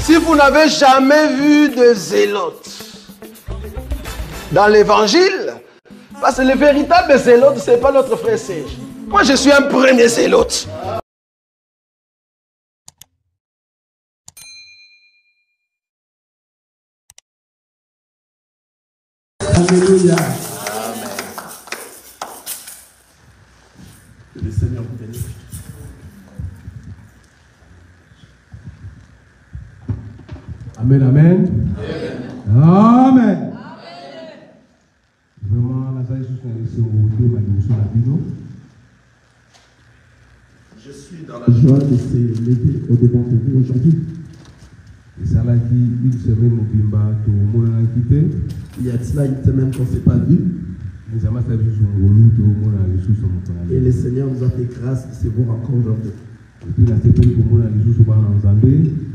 Si vous n'avez jamais vu de zélotes dans l'évangile, parce que le véritable zélote, ce n'est pas notre frère Serge. Moi, je suis un premier zélote. Alléluia. Amen. Que le Seigneur vous bénisse. Amen, amen. Amen. Amen. Vraiment, je suis dans la joie de se lever au devant de vous aujourd'hui. Il y a cela une semaine qu'on ne s'est pas vu. Et le Seigneur nous a fait grâce de se voir encore aujourd'hui.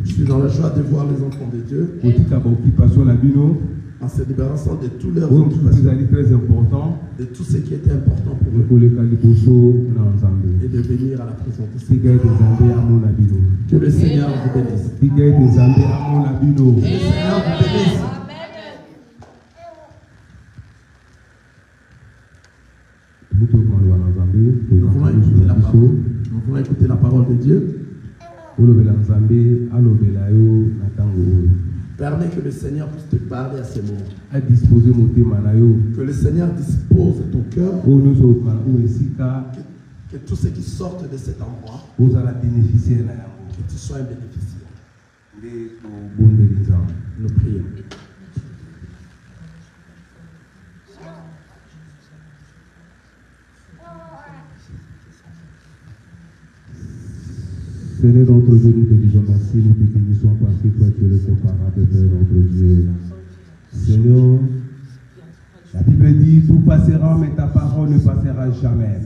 Je suis dans la joie de voir les enfants de Dieu en se débarrassant de tous leurs occupations, de tout ce qui était important pour eux, et de venir à la présence de Dieu. Que le Seigneur vous bénisse. Que le Seigneur vous bénisse. Nous voulons écouter la parole de Dieu. Permets que le Seigneur puisse te parler à ces moments. Que le Seigneur dispose ton cœur. Que tout ce qui sort de cet endroit, que tu sois un bénéficiaire. Nous prions. Seigneur notre Dieu, nous te disons merci, nous te bénissons parce que toi tu es le comparable, Père notre Dieu. Seigneur, la Bible dit, tout passera, mais ta parole ne passera jamais.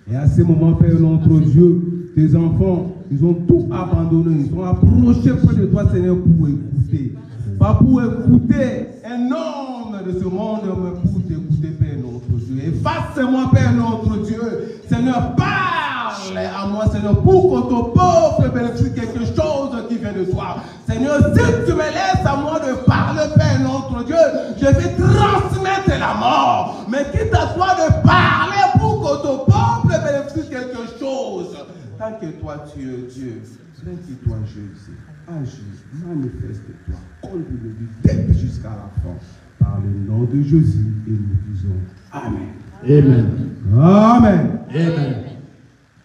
Et à ce moment, Père notre Dieu, tes enfants, ils ont tout abandonné, ils sont approchés près de toi, Seigneur, pour écouter. Pas pour écouter un homme de ce monde, mais pour t'écouter, Père notre Dieu. Efface-moi, Père notre Dieu. Seigneur, parle à moi, Seigneur, pour que ton peuple bénéficie quelque chose qui vient de toi. Seigneur, si tu me laisses à moi de parler, Père notre Dieu, je vais transmettre la mort. Mais quitte à toi de parler pour que ton peuple bénéficie quelque chose. Tant que toi, tu es Dieu, toi Jésus. Agis, manifeste-toi, conduis-le du début jusqu'à la fin. Par le nom de Jésus, et nous disons Amen. Amen. Amen. Amen.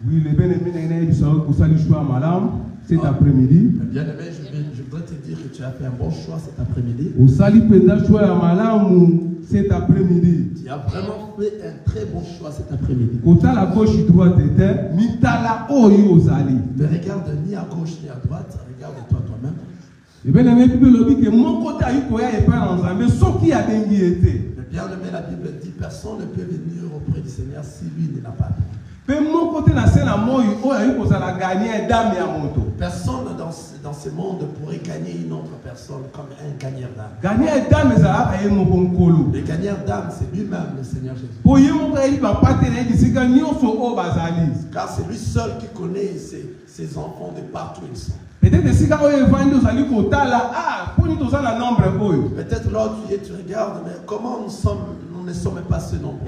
Oui, les bien-aimés, cet après-midi. Bien-aimé, je voudrais te dire que tu as fait un bon choix cet après-midi. Cet après-midi. Tu as vraiment fait un très bon choix cet après-midi. Ne regarde ni à gauche ni à droite, regarde-toi toi-même. Et bien aimé, la Bible dit que mon côté a eu quoi et pas ensemble, sauf qui a béni été. Bien aimé, la Bible dit personne ne peut venir auprès du Seigneur si lui ne l'a pas fait. Personne dans ce monde pourrait gagner une autre personne comme un gagneur d'âme. Le gagneur d'âme, c'est lui-même le Seigneur Jésus. Car c'est lui seul qui connaît ses enfants de partout où ils sont. Peut-être là où tu es, tu regardes, mais comment nous ne sommes pas ce nombre.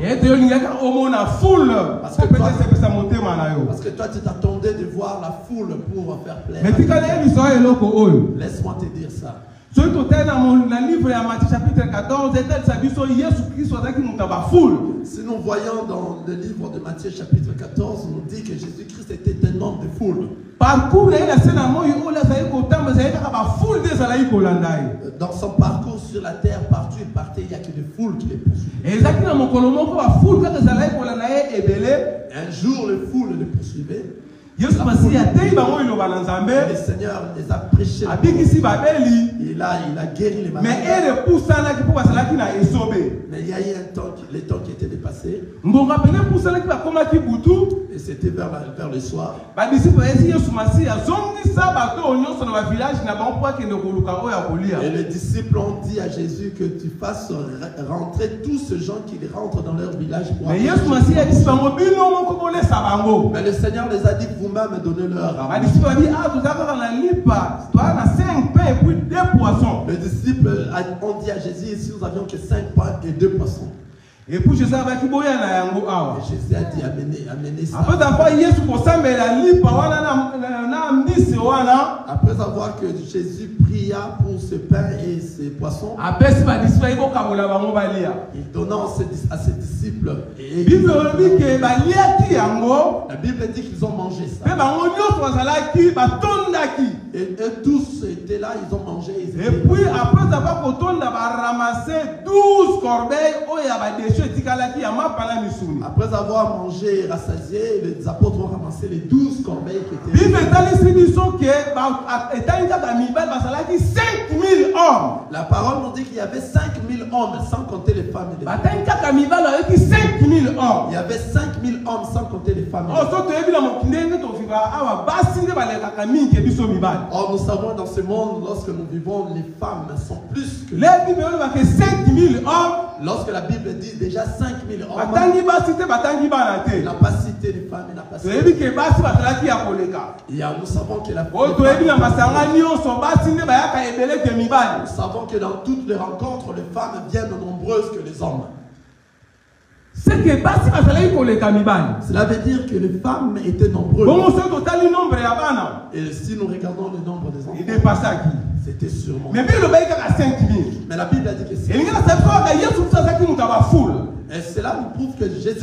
Parce que toi tu t'attendais de voir la foule pour faire plaisir. Laisse-moi te dire ça. Si nous voyons dans le livre de Matthieu chapitre 14, on nous dit que Jésus-Christ était un homme de foule. Dans son parcours sur la terre, partout il partait, il n'y a que des foules qui les poursuivaient. Un jour, les foules les poursuivaient. Le Seigneur les a prêchés. Il a guéri les malades. Mais il y a eu un temps, les temps qui étaient dépassés. Et c'était vers le soir. Et les disciples ont dit à Jésus que tu fasses rentrer tous ces gens qui rentrent dans leur village. Mais le Seigneur les a dit vous-même donnez-leur. puis 2 poissons. Le disciple ont dit à Jésus, ici nous avions que 5 pains et 2 poissons. Et puis Jésus a dit, boya na yango awa. Et Jésus a dit, amenez ça. Après avoir Yesu kosambela lipa wana na mbisi wana. Après avoir que Jésus pria pour ce pain et ces poissons, il donna à ses disciples. Et la Bible dit qu'ils ont mangé ça. Et eux tous étaient là, ils ont mangé. Et puis après avoir ramassé 12 corbeilles, après avoir mangé et rassasié, les apôtres ont ramassé les 12 corbeilles qui étaient. La parole nous dit qu'il y avait 5000 hommes sans compter les femmes et les enfants. Il y avait 5000 hommes sans compter les femmes et les enfants. Or nous savons dans ce monde, lorsque nous vivons, les femmes sont plus que les 5000 hommes. Lorsque la Bible dit déjà 5000 hommes, il n'a pas cité les femmes, il n'a pas cité. Nous savons que la nous savons que dans toutes les rencontres, les femmes viennent nombreuses que les hommes. Cela veut dire que les femmes étaient nombreuses. Et si nous regardons le nombre des enfants, c'était sûrement. Mais la Bible a dit que c'est. Et cela nous prouve que Jésus.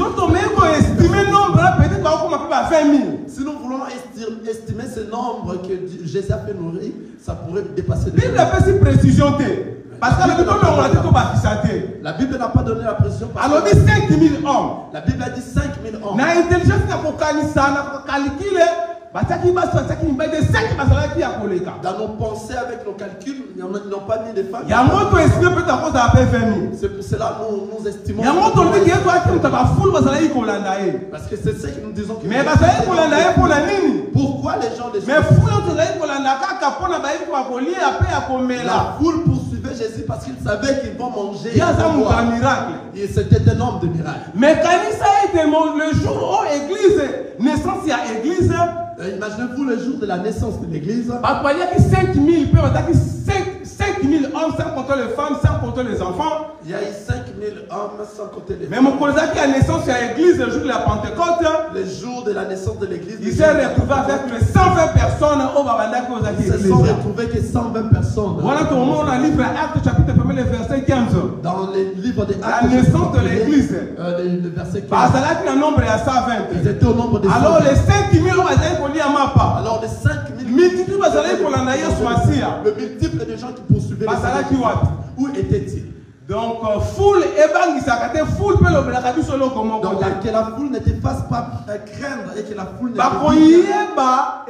Si nous voulons estimer ce nombre que Jésus a fait nourrir, ça pourrait dépasser. Parce que la Bible n'a pas donné la précision. Alors, 5000 hommes. La Bible a dit 5000 hommes. Dans nos pensées, avec nos calculs, ils n'ont pas mis de femmes. C'est pour cela que nous estimons. Parce que c'est ce que nous disons. Pourquoi les gens la foule poursuivait Jésus parce qu'ils savaient qu'ils vont manger. Et c'était un homme de miracle. Mais le jour où l'église, naissance à l'église, imaginez-vous le jour de la naissance de l'église. Il y a 5000 hommes sans compter les femmes, sans compter les enfants. Il y a eu 5000 hommes sans compter les femmes. Mais mon collègue qui a naissance à l'église le jour de la Pentecôte, le jour de la naissance de l'église, il s'est retrouvé avec les 120 personnes au Babanda qui se sont retrouvés que 120 personnes. Voilà tout le monde dans le livre Actes chapitre 1 verset 15. Dans le livre des Actes, la naissance de l'église. Le verset 15. Le nombre est à 120. Ils étaient au nombre de 120. Alors les 5000 hommes ont dit à ma part. Alors les 5000 le multiple de gens qui poursuivaient où étaient-ils? Donc foule et foule peut donc que la foule ne te fasse pas craindre et que la foule ne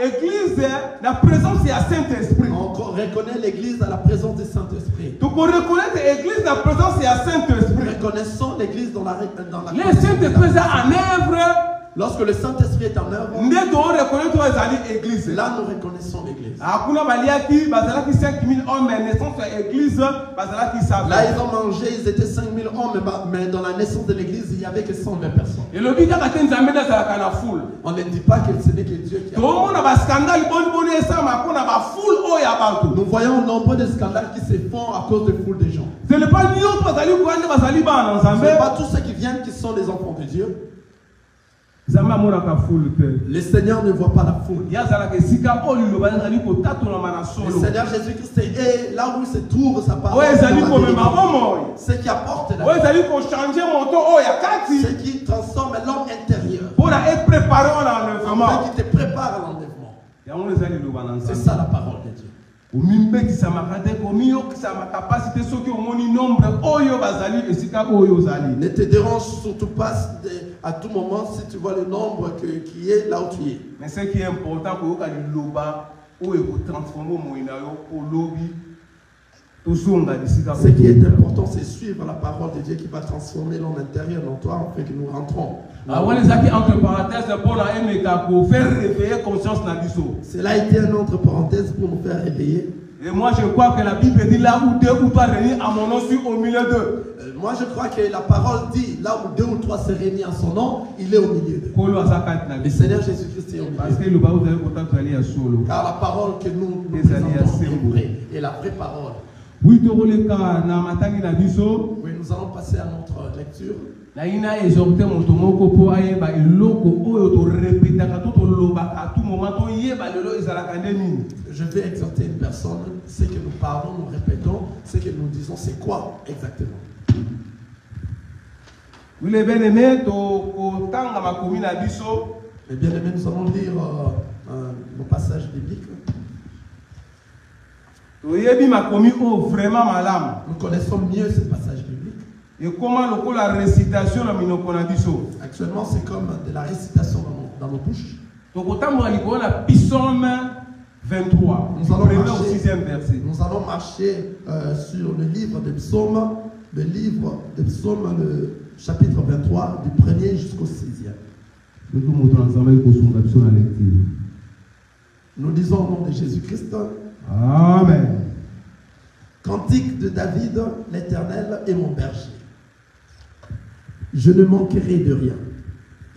église la présence du Saint-Esprit. On reconnaît l'église à la présence du Saint-Esprit. Donc on reconnaît l'église la présence du Saint-Esprit. Reconnaissons l'église dans la le Saint-Esprit est en œuvre. Lorsque le Saint-Esprit est en œuvre, là nous reconnaissons l'église. Là ils ont mangé, ils étaient 5000 hommes, mais dans la naissance de l'église, il n'y avait que 120 personnes. On ne dit pas que ce n'est que Dieu qui a. Nous voyons nombre de scandales qui se font à cause de foule de gens. Ce n'est pas tous ceux qui viennent qui sont les enfants de Dieu. Le Seigneur ne voit pas la foule. Le Seigneur Jésus-Christ est là où il se trouve sa parole. Ce qui apporte la vie. Ce qui transforme l'homme intérieur. Qui te prépare à l'enlèvement. C'est ça la parole de Dieu. Ne te dérange surtout pas à tout moment si tu vois le nombre qui est là où tu es. Mais ce qui est important, ce qui est important, c'est suivre la parole de Dieu qui va transformer l'homme intérieur dans toi afin que nous rentrons. Cela a été une autre parenthèse pour nous faire réveiller. Et moi je crois que la Bible dit là où 2 ou 3 réunis à mon nom, je suis au milieu d'eux. Moi je crois que la parole dit là où 2 ou 3 se réunissent en son nom, il est au milieu d'eux. Le Seigneur Jésus-Christ est au milieu d'eux. Car la parole que nous présentons est vraie. Et la la vraie parole. Oui, nous allons passer à notre lecture. Je vais exhorter une personne. Ce que nous parlons, nous répétons. Ce que nous disons, c'est quoi exactement? Oui, les bien-aimés, nous allons lire nos passages bibliques. Nous connaissons mieux ces passages bibliques. Et comment la récitation actuellement, c'est comme de la récitation dans nos bouches. Donc, Psaume 23, nous allons marcher sur le livre de Psaume, le chapitre 23, du 1er jusqu'au 6e. Nous disons au nom de Jésus-Christ. Amen. Cantique de David, l'Éternel est mon berger. Je ne manquerai de rien.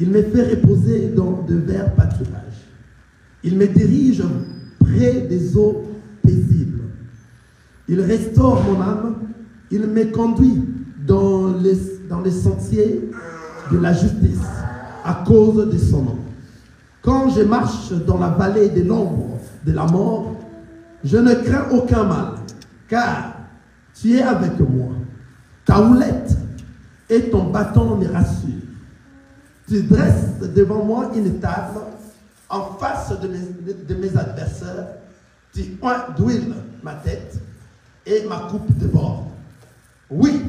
Il me fait reposer dans de verts pâturages. Il me dirige près des eaux paisibles. Il restaure mon âme. Il me conduit dans les sentiers de la justice à cause de son nom. Quand je marche dans la vallée de l'ombre de la mort, je ne crains aucun mal, car tu es avec moi. Ta houlette et ton bâton me rassurent. Tu dresses devant moi une table en face de mes adversaires. Tu oins d'huile ma tête et ma coupe déborde. Oui,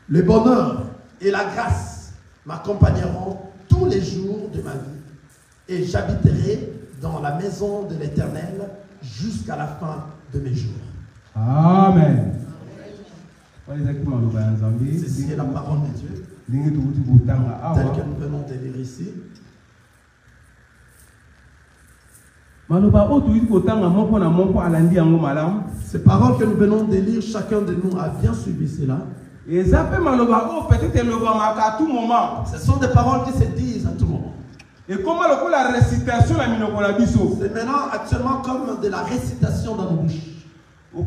le bonheur et la grâce m'accompagneront tous les jours de ma vie, et j'habiterai dans la maison de l'Éternel jusqu'à la fin de mes jours. Amen. Ceci est la parole de Dieu, telle que nous venons de lire ici. Ces paroles que nous venons de lire, chacun de nous a bien suivi cela. Ce sont des paroles qui se disent à tout moment. Et comment la récitation c'est maintenant actuellement comme de la récitation dans nos bouches. Tu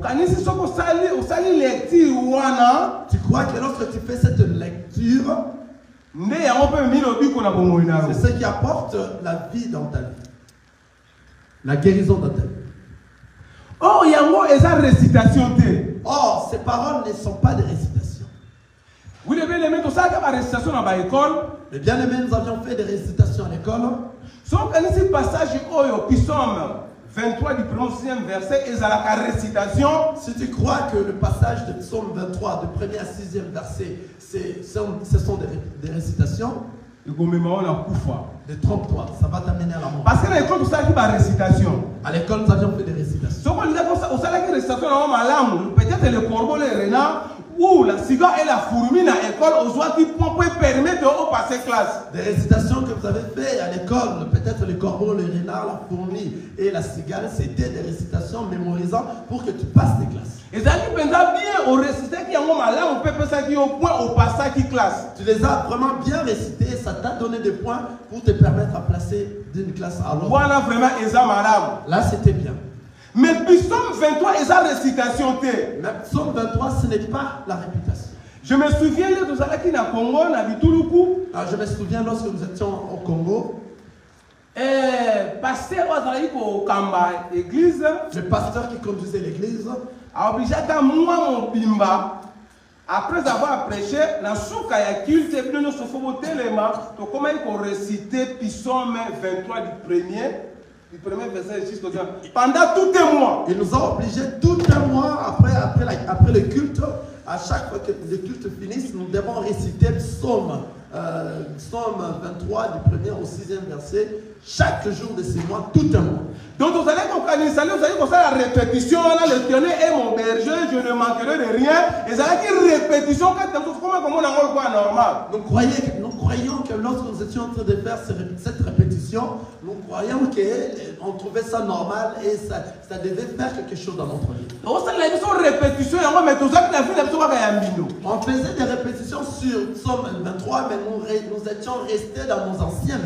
crois que lorsque tu fais cette lecture, c'est ce qui apporte la vie dans ta vie, la guérison dans ta vie. Or, ces paroles ne sont pas des récitations. Oui, les bien-aimés, nous avions fait des récitations à l'école. Ce passage Psaume 23 du 1er verset et la récitation. Si tu crois que le passage de Psaume 23 du 1er à 6e verset, ce sont des récitations, détrompe-toi, ça va t'amener à la mort. Parce que l'école, tout ça qui va récitation. À l'école, nous avions fait des récitations. Peut-être le corbeau, le renard, ou la cigare et la fourmi à l'école, aux oies qui permettre de passer classe. Des récitations que vous avez fait à l'école, peut-être le corbeau, le renard, la fourmi et la cigale, c'était des récitations mémorisantes pour que tu passes des classes. Et ça qui bien au réciter qui ont malin, on peut passer qui au point au passage qui classe. Tu les as vraiment bien récités, ça t'a donné des points pour te permettre à placer d'une classe à l'autre. Voilà vraiment madame. Là c'était bien. Mais Psaume 23 est sa récitation. Mais Psaume 23 ce n'est pas la réputation. Je me souviens de Congo, je me souviens lorsque nous étions au Congo. Pasteur au Kamba église. Le pasteur qui conduisait l'église a obligé à moi mon bimba. Après avoir prêché, la souka ya culte est venu nous sauver to comment il faut réciter Psaume 23 du premier verset jusqu'au pendant tout un mois. Il nous a obligés tout un mois après le culte. À chaque fois que le culte finisse, nous devons réciter Psaume 23 du 1er au 6e verset chaque jour de ce mois, tout un mois. Donc vous allez comprendre, vous allez comme ça la répétition, là, l'Éternel est mon berger, je ne manquerai de rien. Et ça veut dire répétition, comment on a normal. Nous croyons que lorsque nous étions en train de faire cette répétition, répétition, nous croyons qu'on trouvait ça normal et ça devait faire quelque chose dans notre vie. On faisait des répétitions sur Psaume 23, mais nous étions restés dans nos anciens.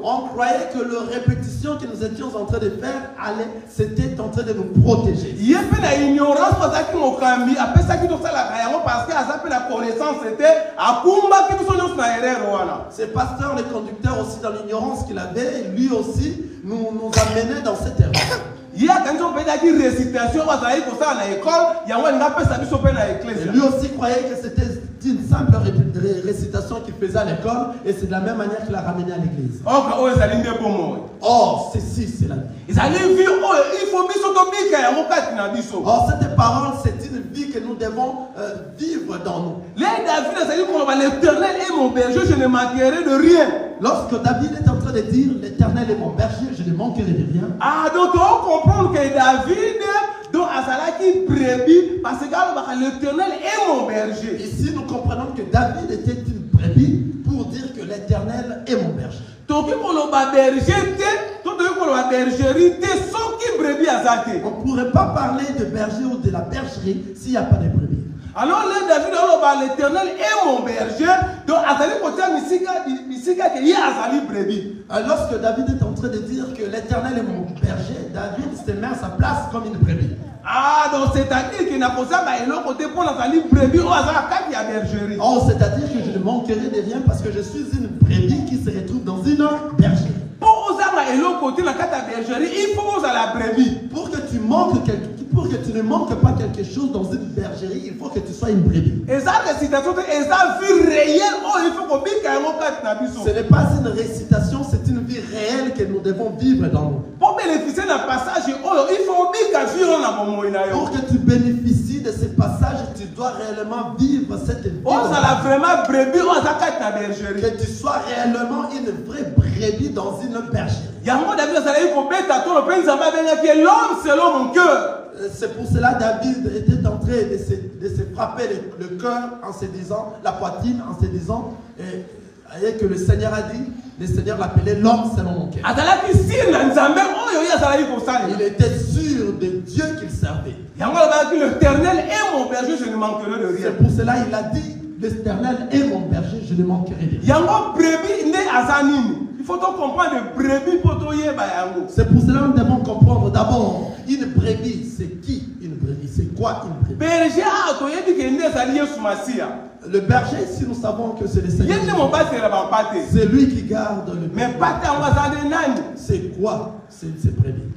On croyait que la répétition que nous étions en train de faire, c'était en train de nous protéger. Ce pasteur, le conducteur aussi dans l'ignorance qu'il avait, lui aussi nous amenait dans cette erreur. Lui aussi croyait que c'était une simple récitation qu'il faisait à l'école et c'est de la même manière qu'il l'a ramené à l'église. Oh, ceci, c'est la vie. Oh, cette parole, c'est une vie que nous devons vivre dans nous. L'Éternel est mon berger, je ne manquerai de rien. Lorsque David est en train de dire l'Éternel est mon berger, je ne manquerai de rien. Ah, donc on comprend que David donc Azalaki brebis parce que l'Éternel est mon berger. Ici nous comprenons que David était une brebis pour dire que l'Éternel est mon berger. On ne pourrait pas parler de berger ou de la bergerie s'il n'y a pas de brebis. Alors là, David, l'Éternel est mon berger. Donc, lorsque David est en train de dire que l'Éternel est mon berger, David se met à sa place comme une brebis. Ah, donc c'est-à-dire qu'il n'a pas ça, mais l'autre côté pour la brebis, bergerie. Oh, c'est-à-dire que je ne manquerai de rien parce que je suis une brebis qui se retrouve dans une bergerie. Il faut la brebis. Pour que tu manques quelque chose. Pour que tu ne manques pas quelque chose dans une bergerie, il faut que tu sois une brebis. Ce n'est pas une récitation, c'est une vie réelle que nous devons vivre dans nous. Pour bénéficier d'un passage, il faut pour que tu bénéficies de ces passages, tu dois réellement vivre cette vie. Que tu sois réellement une vraie brebis dans une bergerie. L'homme selon mon cœur. C'est pour cela David était en train de se frapper le cœur en se disant, la poitrine en se disant, et que le Seigneur a dit, le Seigneur l'appelait l'homme selon mon cœur. Il était sûr de Dieu qu'il servait. L'Éternel est mon berger, je ne manquerai de rien. C'est pour cela il a dit, l'Éternel est mon berger, je ne manquerai de rien. Il faut donc comprendre le brebis pour c'est pour cela que nous devons comprendre d'abord une brebis, c'est qui une brebis, c'est quoi une brebis. Le berger, si nous savons que c'est le Seigneur, c'est lui qui garde le berger. C'est quoi ces brebis?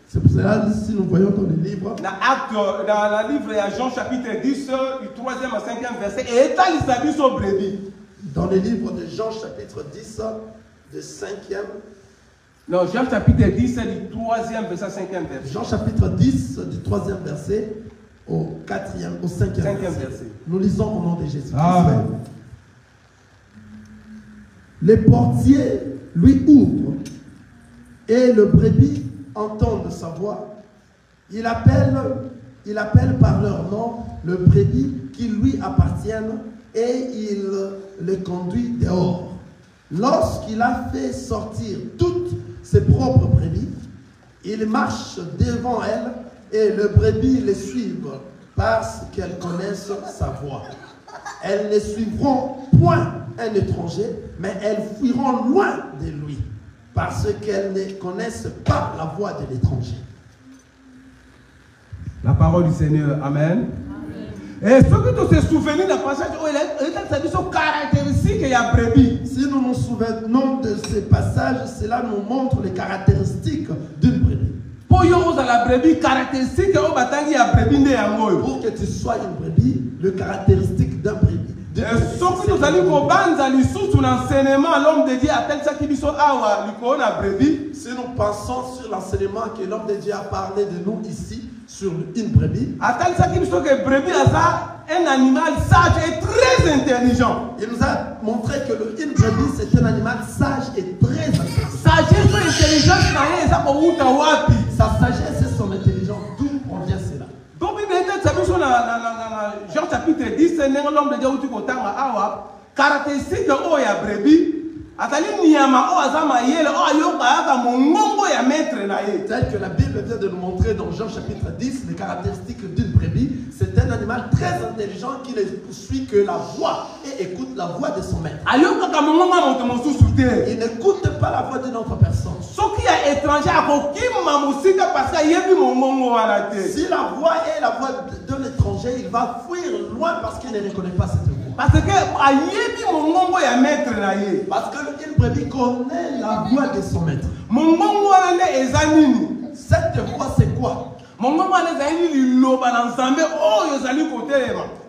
C'est pour cela si nous voyons dans le livre. Dans le livre, il y a Jean chapitre 10, du 3e au 5e verset. Et dans le livre de Jean chapitre 10, du 5e. Non, Jean chapitre 10, du 3e verset, 5e verset. Jean chapitre 10, du 3e verset au 4e, au 5e verset. Nous lisons au nom de Jésus. Amen. Les portiers lui ouvrent et le brebis entend sa voix. Il appelle par leur nom le brebis qui lui appartiennent et il le conduit dehors. Lorsqu'il a fait sortir toutes ses propres brebis, il marche devant elles et les brebis les suivent parce qu'elles connaissent sa voix. Elles ne suivront point un étranger, mais elles fuiront loin de lui parce qu'elles ne connaissent pas la voix de l'étranger. La parole du Seigneur. Amen. Et ce que tu te souviens d'un passage, c'est une caractéristique qu'il y a brebis. Si nous nous souvenons de ces passages, cela nous montre les caractéristiques d'une brebis. Pour que tu sois une brebis, le caractéristique d'un brebis. Sauf que nous allons comprendre l'enseignement, l'homme de Dieu a tel ça qui dit si nous pensons sur l'enseignement que l'homme de Dieu a parlé de nous ici, sur une brebis, un animal sage et très intelligent. Il nous a montré que une brebis c'est un animal sage et très intelligent. Sagesse et intelligence, sa sagesse et son intelligence, d'où provient cela? Donc il était Jean chapitre 10, c'est l'homme de Dieu qui caractéristique de ya brebis. Tel que la Bible vient de nous montrer dans Jean chapitre 10, les caractéristiques d'une brebis, c'est un animal très intelligent qui ne suit que la voix et écoute la voix de son maître. Il n'écoute pas la voix d'une autre personne. Si la voix est la voix d'un étranger, il va fuir loin parce qu'il ne reconnaît pas cette voix. Parce qu'une brebis connaît la voix de son maître. Cette voix, c'est quoi?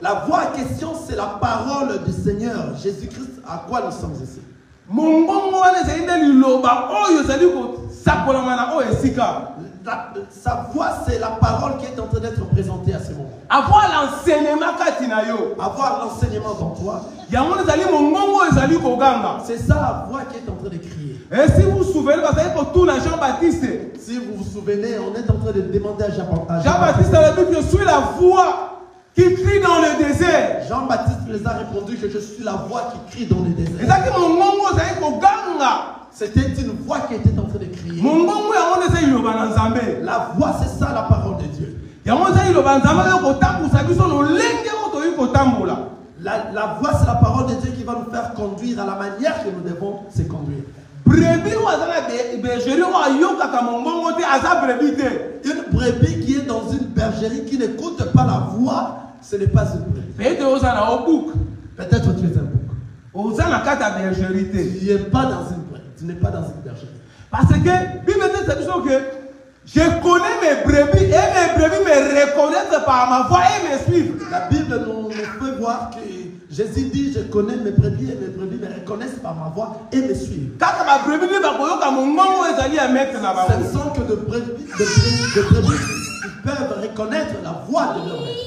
La voix en question, c'est la parole du Seigneur Jésus-Christ. À quoi nous sommes ici? Sa voix, c'est la parole qui est en train d'être présentée à ce moment. Avoir l'enseignement dans toi. C'est ça la voix qui est en train de crier. Et si vous vous souvenez, Jean-Baptiste. Si vous vous souvenez, on est en train de demander à Jean-Baptiste. Jean-Baptiste a dit que je suis la voix qui crie dans le désert. Jean-Baptiste les a répondu que je suis la voix qui crie dans le désert. C'était une voix qui était en train de crier. La voix, c'est ça la parole de Dieu. La voix, c'est la parole de Dieu qui va nous faire conduire à la manière que nous devons se conduire. Une brebis qui est dans une bergerie qui n'écoute pas la voix, ce n'est pas une brebis. Peut-être tu es un bouc. Tu n'es pas dans une brebis. Tu n'es pas dans une bergerie. Parce que Bible dit que je connais mes brebis et mes brebis me reconnaissent par ma voix et me suivent. La Bible nous fait voir que Jésus dit je connais mes brebis et mes brebis me reconnaissent par ma voix et me suivent. Ce ne sont que de brebis qui peuvent reconnaître la voix de leur maître.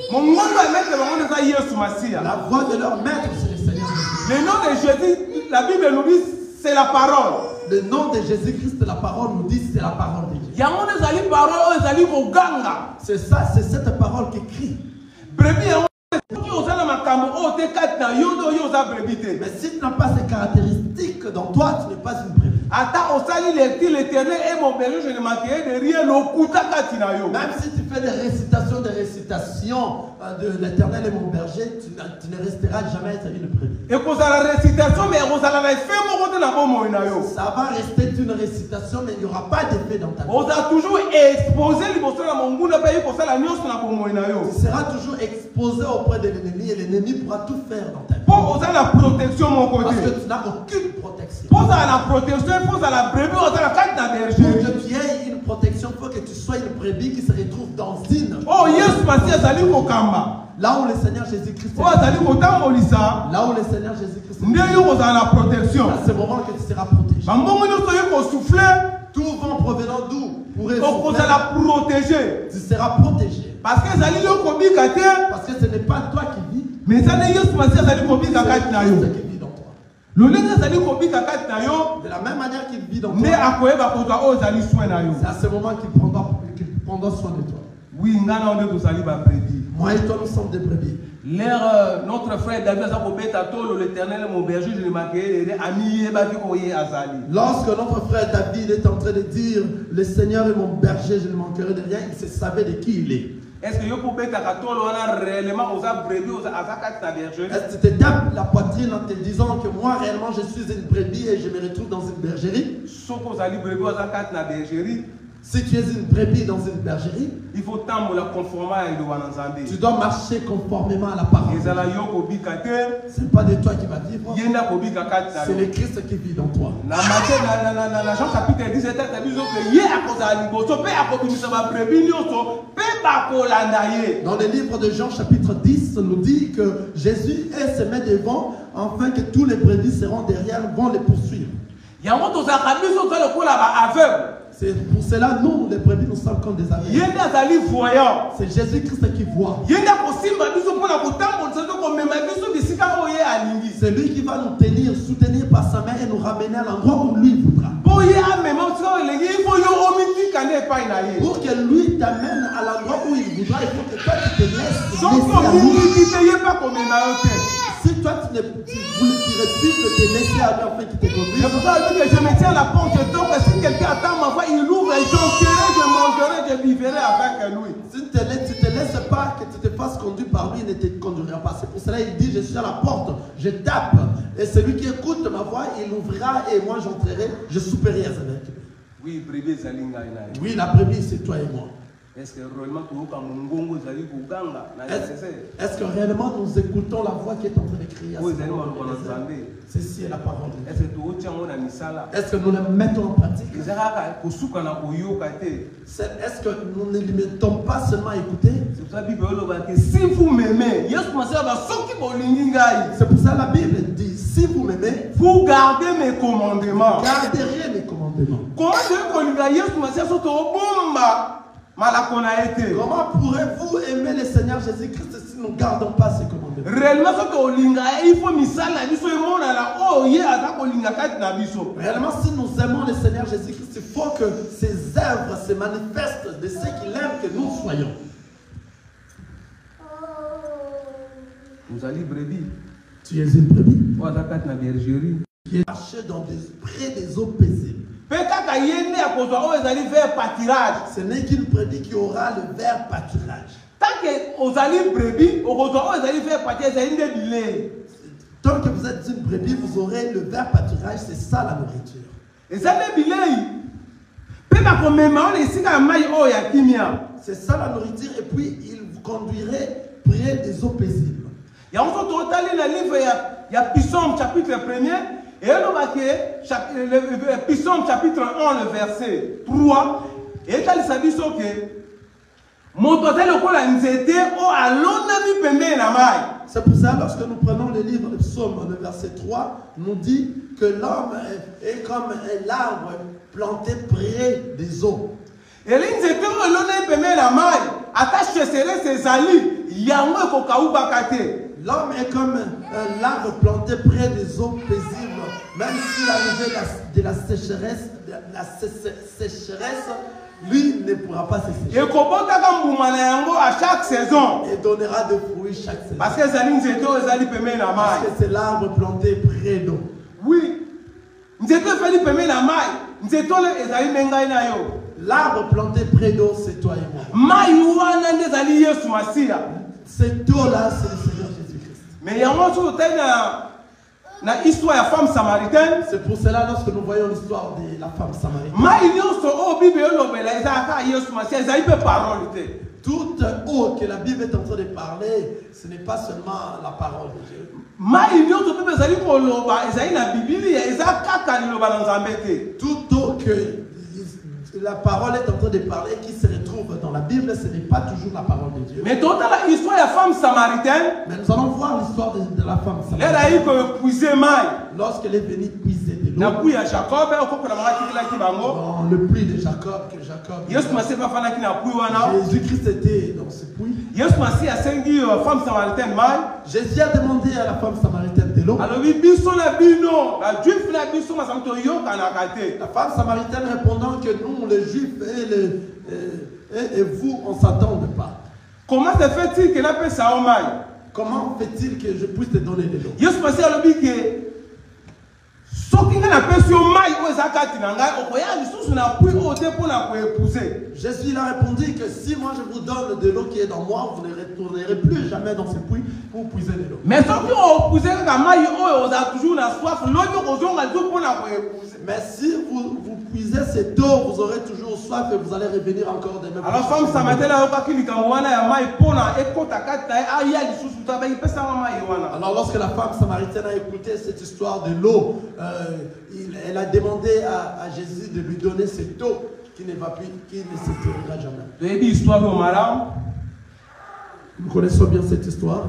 La voix de leur maître, c'est le Seigneur. Le nom de Jésus, la Bible nous dit, c'est la parole. Le nom de Jésus-Christ, la parole nous dit, c'est la parole de Dieu. C'est ça, c'est cette parole qui crie. Mais si tu n'as pas ces caractéristiques dans toi, tu n'es pas une brebis. Même si tu fais des récitations de l'Éternel est mon berger, tu ne resteras jamais être une brebis. Ça va rester une récitation, mais il n'y aura pas d'effet dans ta vie. Tu seras toujours exposé auprès de l'ennemi et l'ennemi pourra tout faire dans ta vie. Parce que tu n'as aucune protection. Pour que tu aies une protection, il faut que tu sois une brebis qui se retrouve dans une. Là où le Seigneur Jésus-Christ est. Là où le Seigneur Jésus-Christ est. À ce moment que tu seras protégé. Tout vent provenant d'où pourrait protéger. Tu seras protégé. Parce que ce n'est pas toi qui vis. Mais ça n'est Christ qui vit dans toi. De la même manière qu'il vit dans toi. C'est à ce moment qu'il prendra soin de toi. Oui, moi et toi, nous sommes des brebis. Notre frère David l'Éternel est mon berger, je ne manquerai rien. Lorsque notre frère David est en train de dire le Seigneur est mon berger, je ne manquerai de rien, il se savait de qui il est. Est-ce que tu te tapes la poitrine en te disant que moi réellement je suis une brebis et je me retrouve dans une bergerie? Si tu es une brebis dans une bergerie, il faut tu dois marcher conformément à la parole. Ce n'est pas de toi qui va vivre, c'est le Christ qui vit dans toi. Dans le livre de Jean chapitre 10, on nous dit que Jésus est semé devant, afin que tous les brebis seront derrière, vont les poursuivre. C'est pour cela, nous, les brebis, nous sommes comme des aveugles. C'est Jésus-Christ qui voit. C'est lui qui va nous tenir, soutenir par sa main et nous ramener à l'endroit où lui voudra. Pour que lui t'amène à l'endroit où il voudra, il faut que toi tu te laisses Si toi tu refuses de te laisser aller afin qu'il te conduise. C'est pour ça que je me tiens à la porte, donc si quelqu'un attend ma voix, il ouvre et j'entrerai, je mangerai, je vivrai avec lui. Si tu te laisses pas que tu te fasses conduire par lui, il ne te conduira pas. C'est pour cela qu'il dit, je suis à la porte, je tape. Et celui qui écoute ma voix, il ouvrira et moi j'entrerai, je souperai avec lui. Oui, la brebis, c'est toi et moi. Est-ce que réellement nous écoutons la voix qui est en train de crier? Ceci est la parole de Dieu. Est-ce que nous la mettons en pratique? Est-ce que nous ne limitons pas seulement à écouter? Si vous m'aimez, c'est pour ça que la Bible dit, si vous m'aimez, vous gardez mes commandements. Garderez mes commandements. Comment pourrez-vous aimer le Seigneur Jésus-Christ si nous ne gardons pas ses commandements? Réellement, si nous aimons le Seigneur Jésus-Christ, il faut que ses œuvres se manifestent de ce qu'il aime que nous soyons. Vous allez brebis. Tu es une brebis qui est marché près des eaux paisibles. Ce n'est qu'une brebis qui aura le vert pâturage. Tant que vous allez brebis, tant que vous êtes une brebis, vous aurez le vert pâturage, c'est ça la nourriture. Et ça c'est ça la nourriture, et puis il vous conduirait près des eaux paisibles. Il y a Psaume chapitre 1er. Et le Psaume chapitre 1, le verset 3, et il s'agit que c'est pour ça, lorsque nous prenons le livre de Psaume, le verset 3, nous dit que l'homme est comme un arbre planté près des eaux. Et l'homme est comme un arbre planté près des eaux paisibles, même s'il arrivait de la sécheresse, lui ne pourra pas se sécher. À chaque saison. Et donnera de fruits chaque saison. Parce que c'est l'arbre planté près d'eau. Oui. L'arbre planté près d'eau, c'est toi et moi. Cette eau-là, c'est le Seigneur Jésus-Christ. Mais il y a une histoire de la femme samaritaine. C'est pour cela, lorsque nous voyons l'histoire de la femme samaritaine, toute eau que la Bible est en train de parler, ce n'est pas seulement la parole de Dieu. Toute eau que la parole est en train de parler, qui se retrouve dans la Bible, ce n'est pas toujours la parole de Dieu. Mais dans l'histoire de la femme samaritaine, mais nous allons voir l'histoire de la femme samaritaine. Lorsqu'elle est venue puiser de l'eau, dans le puits de Jacob, que Jacob, Jésus-Christ était dans ce puits. Jésus a demandé à la femme samaritaine de l'eau. La femme samaritaine répondant que nous, les Juifs et vous, on ne s'attend pas. Comment se fait-il que comment fait-il que je puisse te donner de l'eau? Jésus a répondu que si moi je vous donne de l'eau qui est dans moi, vous ne retournerez plus jamais dans ce puits pour puiser de l'eau. Mais si vous puisez cette eau, vous aurez toujours soif et vous allez revenir encore des mêmes. Alors femme samaritaine alors lorsque la femme samaritaine a écouté cette histoire de l'eau, elle a demandé à Jésus de lui donner cette eau qui ne va plus, qui ne s'éteindra jamais. Nous connaissons bien cette histoire.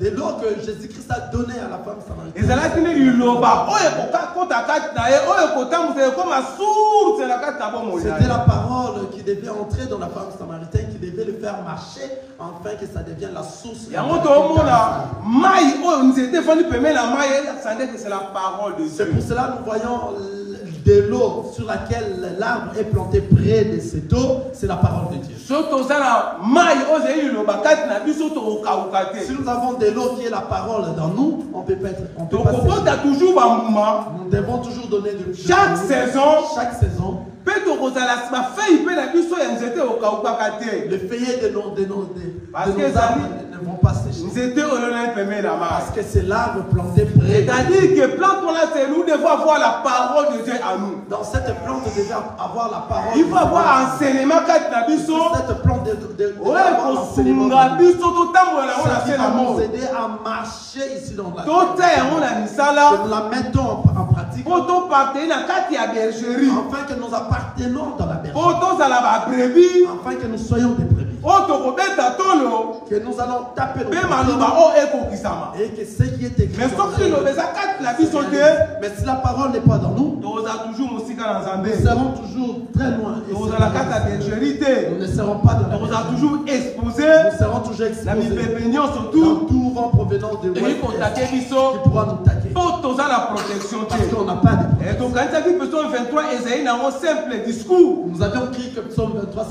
De l'eau que Jésus-Christ a donné à la femme samaritaine. C'était la parole qui devait entrer dans la femme samaritaine, qui devait le faire marcher, afin que ça devienne la source. C'est pour cela que nous voyons de l'eau sur laquelle l'arbre est planté près de cette eau, c'est la parole de Dieu. Si nous avons de l'eau qui est la parole dans nous, on peut pas être. Nous devons toujours donner de chaque saison. Le feuillet de nos arbres ne vont pas sécher. Parce que c'est l'arbre planté près. C'est-à-dire que plante nous devons avoir la parole de Dieu à nous. Dans cette plante, on devait avoir la parole. Il faut avoir enseignement. Cette plante nous aider à marcher ici dans la terre. Que nous la mettons en pratique. Afin que nous appartenons dans la bergerie. Afin que nous soyons des brebis. Que nous allons taper nos et que ce qui est écrit. Mais si la parole n'est pas dans nous, nous serons toujours très loin. Nous ne serons pas dans la bergerie. Toujours exposés. Nous serons toujours exposés. Dans tout vent provenant de l'ouest qui pourra nous taquer. Parce qu'on n'a pas de protection. Nous avions crié que psaume 23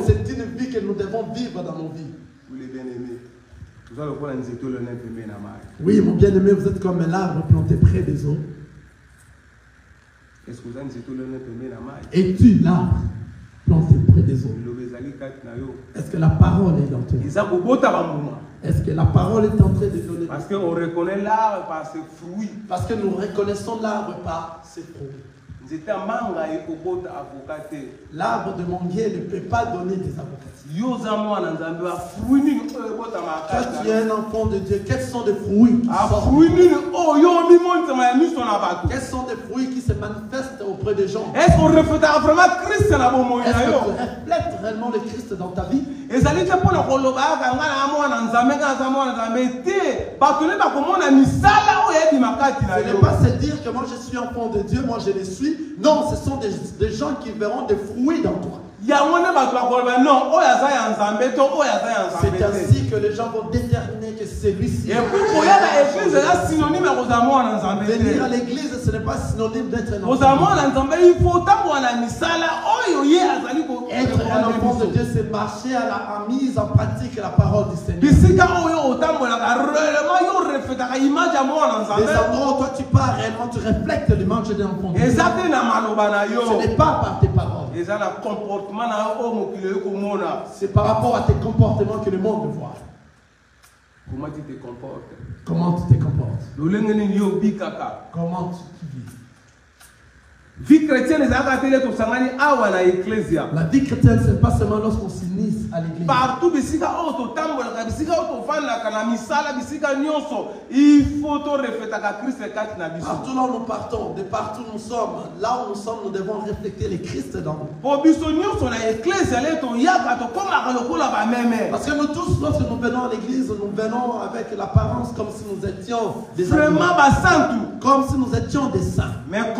c'est une vie que nous devons vivre dans nos vies. Oui, mon bien-aimé, vous êtes comme l'arbre planté près des eaux. Es-tu l'arbre planté près des eaux? Est-ce que la parole est dans toi? Est-ce que la parole est en train de donner? Parce qu'on reconnaît l'arbre par ses fruits. Parce que nous reconnaissons l'arbre par ses fruits. L'arbre de manguier ne peut pas donner des avocats. Quand tu es un enfant de Dieu, quels sont les fruits? Quels sont les fruits qui se manifestent auprès des gens? Est-ce qu'on reflète vraiment Christ? Est-ce que tu reflètes réellement le Christ dans ta vie? Ce n'est pas se dire que moi je suis enfant de Dieu, moi je le suis. Non, ce sont des gens qui verront des fruits dans toi. C'est ainsi que les gens vont déterminer que celui-ci. Venir à l'église, ce n'est pas synonyme d'être un enfant. Être un enfant de Dieu, c'est marcher à la mise en pratique la parole du Seigneur. Les endroits où toi tu pars réellement, tu reflètes l'image d'un enfant de Dieu. Ce n'est pas par tes paroles. C'est par rapport à tes comportements que le monde voit. Comment tu te comportes? Comment tu te comportes? Comment tu vis? Vie chrétienne, la vie chrétienne, c'est pas seulement lorsqu'on s'unisse à l'église. Partout, il faut partout là où nous partons, de partout nous sommes, là où nous sommes, nous devons refléter le Christ dans nous. Parce que nous tous, lorsque nous venons à l'église, nous venons avec l'apparence comme si nous étions des comme si nous étions des saints. Mais en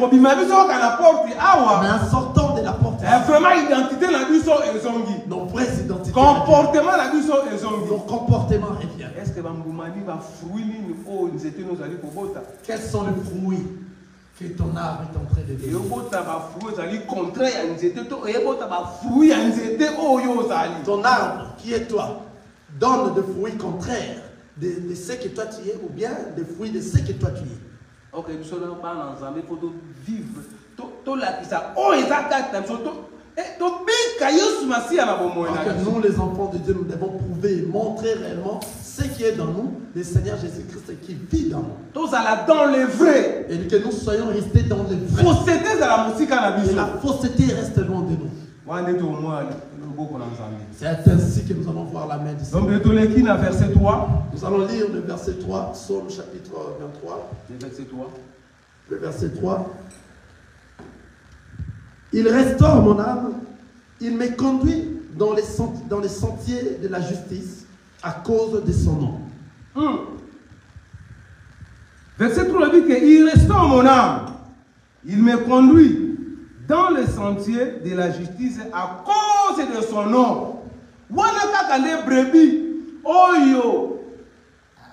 sortant de la porte, vraiment identité la nos vraies identités, comportement la nos comportements reviennent. Est-ce que quels sont les fruits que ton arbre est en train de donner? Ton arbre qui est toi donne des fruits contraires de ce que toi tu es, ou bien des fruits de ce que toi tu es. Ok, nous sommes ensemble, il faut vivre. Nous, les enfants de Dieu, nous devons prouver et montrer réellement ce qui est dans nous, le Seigneur Jésus-Christ qui vit dans nous. Dans le vrai. Et que nous soyons restés dans le vrai. Et la fausseté reste loin de nous. C'est ainsi que nous allons voir la main du Seigneur. Nous allons lire le verset 3, Psaume chapitre 23. Le verset 3. Il restaure mon âme, il me conduit dans les sentiers de la justice à cause de son nom. Verset 3 dit qu'il restaure mon âme, il me conduit dans les sentiers de la justice à cause de son nom. Wana kaka nde brebi oyo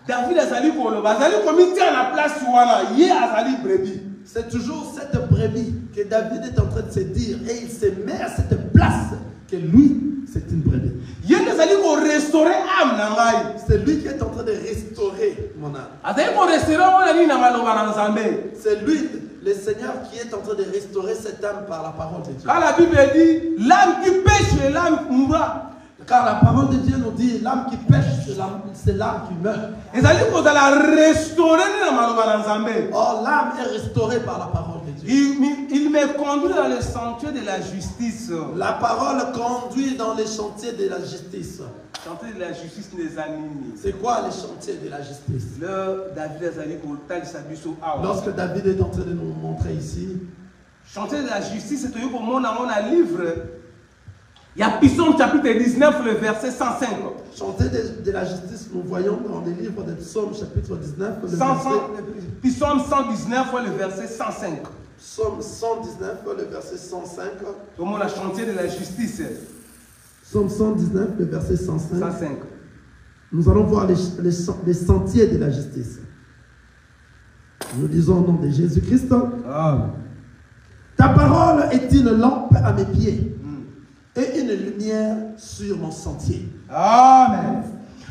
David azali koloba, azali komiti à la place wana, ye azali brebis. C'est toujours cette brebis que David est en train de se dire et il se met à cette place que lui, c'est une brebis. Ye azali ko restaurer âme na ngai. C'est lui qui est en train de restaurer mon âme. Azali ko restaurer mon âme na maloba na Nzambe. C'est lui, le Seigneur, qui est en train de restaurer cette âme par la parole de Dieu. Quand la Bible dit l'âme qui pêche et l'âme mourra. Car la parole de Dieu nous dit l'âme qui pêche, c'est l'âme qui meurt. Or l'âme est restaurée par la parole de Dieu. Il me conduit dans le sentier de la justice. La parole conduit dans les chantiers de la justice. Chantier de la justice des animés. C'est quoi les chantiers de la justice? Lorsque David est en train de nous montrer ici, chantier de la justice, c'est tout comme un livre. Il y a Psaume chapitre 19, le verset 105. Chantier de la justice, nous voyons dans les livres de Psaume chapitre 19, le Psaume 119, le verset 105. Psaume 119, le verset 105. Comment la chantier de la justice? Psaume 119, le verset 105. Nous allons voir les sentiers de la justice. Nous disons au nom de Jésus-Christ. Ta parole est une lampe à mes pieds et une lumière sur mon sentier. Amen.